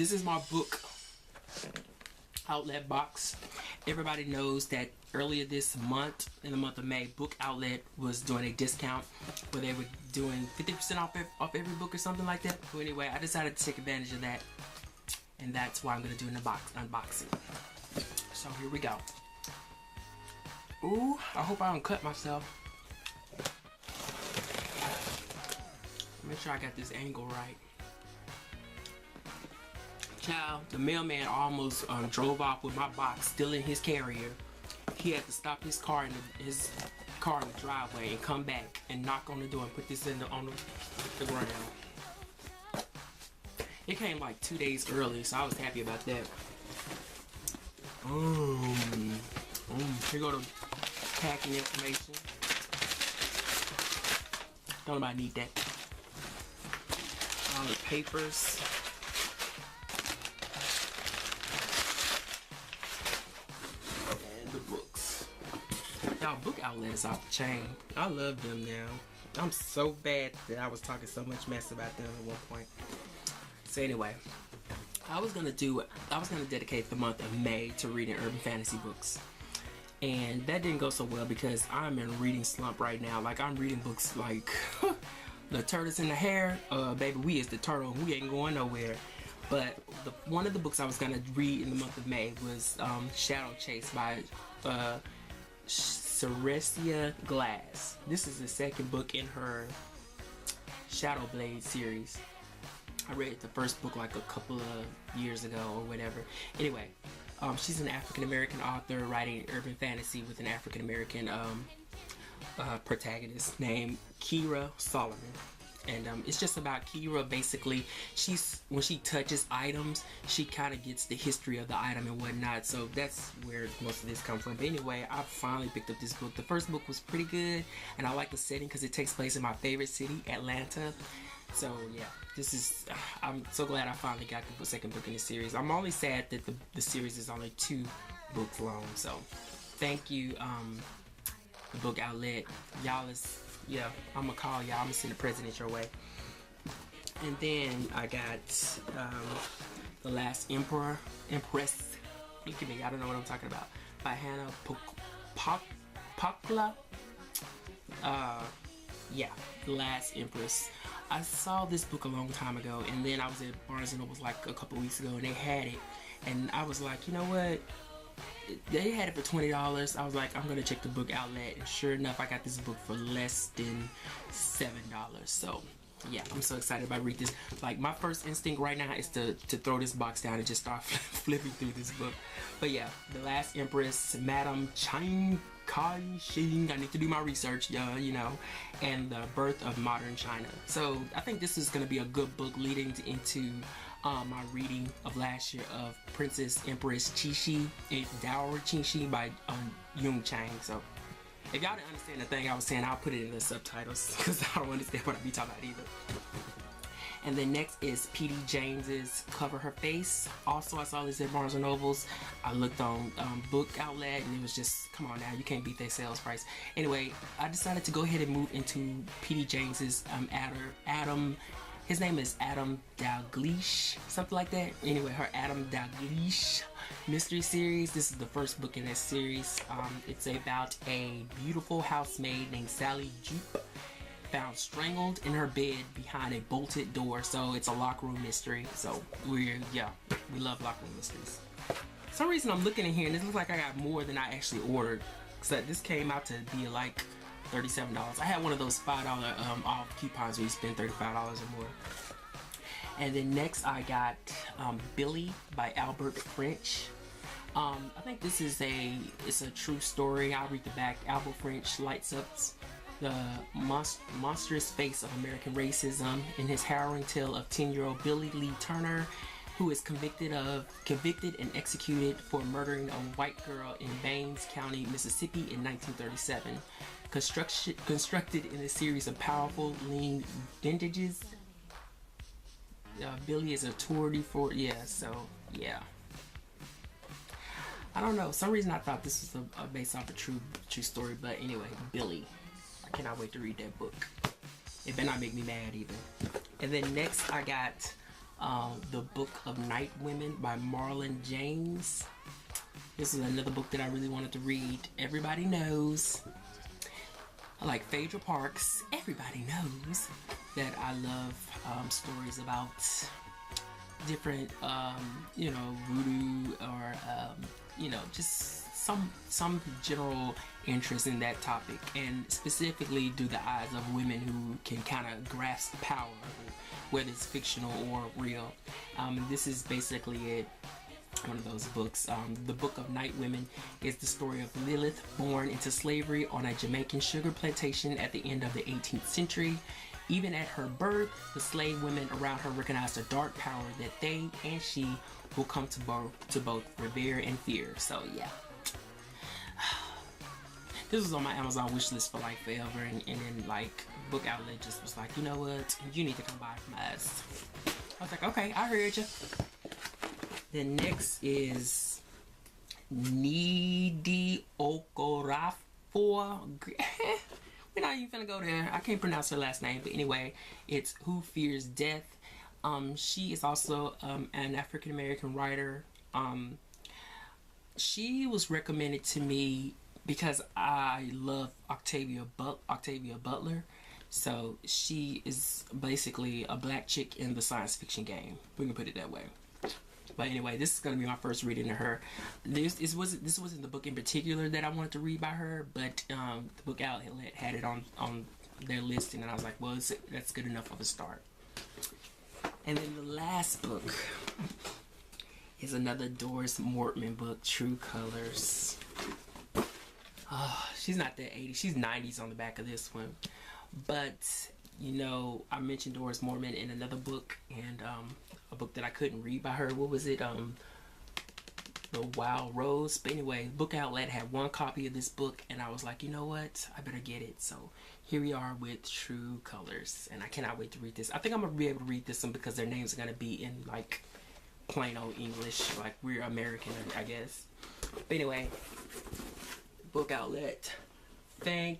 this is my book outlet box. Everybody knows that earlier this month, in the month of May, Book Outlet was doing a discount where they were doing 50% off every book or something like that. So anyway, I decided to take advantage of that, and that's why I'm going to do an unboxing. So here we go. Ooh, I hope I don't cut myself. Make sure I got this angle right. Child, the mailman almost drove off with my box still in his carrier. He had to stop his car in the driveway and come back and knock on the door and put this on the ground. It came like 2 days early, so I was happy about that. Here go the packing information. Don't nobody need that. All the papers. And the books. Y'all, Book Outlet is off the chain. I love them now. I'm so bad that I was talking so much mess about them at one point. So anyway, I was gonna dedicate the month of May to reading urban fantasy books. And that didn't go so well because I'm in a reading slump right now. Like, I'm reading books like The Tortoise and the Hare. Baby, we is the turtle. We ain't going nowhere. But one of the books I was going to read in the month of May was Shadow Chase by Seressia Glass. This is the second book in her Shadow Blade series. I read the first book like a couple of years ago or whatever. Anyway. She's an African-American author writing urban fantasy with an African-American protagonist named Kira Solomon. And it's just about Kira. Basically, when she touches items, she kind of gets the history of the item and whatnot. So that's where most of this comes from. But anyway, I finally picked up this book. The first book was pretty good, and I like the setting because it takes place in my favorite city, Atlanta. So yeah, I'm so glad I finally got the second book in the series. I'm only sad that the series is only 2 books long. So thank you, the Book Outlet. Y'all I'm gonna call y'all. I'm gonna send the president your way. And then I got The Last Empress. Look at me, I don't know what I'm talking about. By Hannah Pakula. Yeah, The Last Empress. I saw this book a long time ago, and then I was at Barnes & Noble like a couple weeks ago, and they had it, and I was like, you know what? They had it for $20. I was like, I'm gonna check the Book Outlet, and sure enough, I got this book for less than $7. So yeah, I'm so excited about reading this. Like, my first instinct right now is to throw this box down and just start flipping through this book. But yeah, The Last Empress, Madame Chiang, Kai-Chek, I need to do my research, you know, and The Birth of Modern China. So I think this is going to be a good book leading into my reading of last year of Princess Empress Qixi and Dowager Qixi by Chiang. So if y'all didn't understand the thing I was saying, I'll put it in the subtitles because I don't understand what I be talking about either. And then next is P.D. James's Cover Her Face. Also, I saw this at Barnes & Noble's. I looked on Book Outlet, and it was just, come on now, you can't beat their sales price. Anyway, I decided to go ahead and move into P.D. James's his name is Adam Dalgleish, something like that. Anyway, her Adam Dalgleish mystery series. This is the first book in that series. It's about a beautiful housemaid named Sally Jupe, found strangled in her bed behind a bolted door. So it's a locker room mystery. So we love locker room mysteries. For some reason I'm looking in here and it looks like I got more than I actually ordered. So this came out to be like $37. I had one of those $5 off coupons where you spend $35 or more. And then next I got Billy by Albert French. I think this is it's a true story. I'll read the back. Albert French lights up the monstrous face of American racism in his harrowing tale of 10-year-old Billy Lee Turner, who is convicted and executed for murdering a white girl in Baines County, Mississippi in 1937. Constructed in a series of powerful, lean vintages. Billy is a tour de force. Yeah. I don't know. For some reason I thought this was based off a true story, but anyway, Billy. I cannot wait to read that book. It better not make me mad either. And then next I got The Book of Night Women by Marlon James. This is another book that I really wanted to read. Everybody knows I like Phaedra Parks. Everybody knows that I love stories about different, voodoo or, just some general interest in that topic, and specifically through the eyes of women who can kind of grasp power, whether it's fictional or real. This is basically it. One of those books. The Book of Night Women is the story of Lilith, born into slavery on a Jamaican sugar plantation at the end of the 18th century. Even at her birth, the slave women around her recognized a dark power that they and she will come to both revere and fear. So yeah, this was on my Amazon wish list for like forever, and then like Book Outlet just was like, you know what, you need to come buy from us. I was like, okay, I heard you. Then next is Nnedi Okorafor. We're not even gonna go there. I can't pronounce her last name, but anyway, it's Who Fears Death. She is also an African American writer. She was recommended to me because I love Octavia Butler. So she is basically a black chick in the science fiction game. We can put it that way. But anyway, this is going to be my first reading of her. This wasn't the book in particular that I wanted to read by her, but the Book Outlet had it on their listing, and I was like, well, that's good enough of a start. And then the last book is another Doris Mortman book, True Colors. She's not that 80s. She's 90s on the back of this one. But, I mentioned Doris Mortman in another book, and a book that I couldn't read by her. What was it? The Wild Rose. But anyway, Book Outlet had one copy of this book, and I was like, you know what? I better get it. So here we are with True Colors, and I cannot wait to read this. I think I'm going to be able to read this one because their names are going to be in, like, plain old English. Like, we're American, I guess. But anyway, Book Outlet. Thank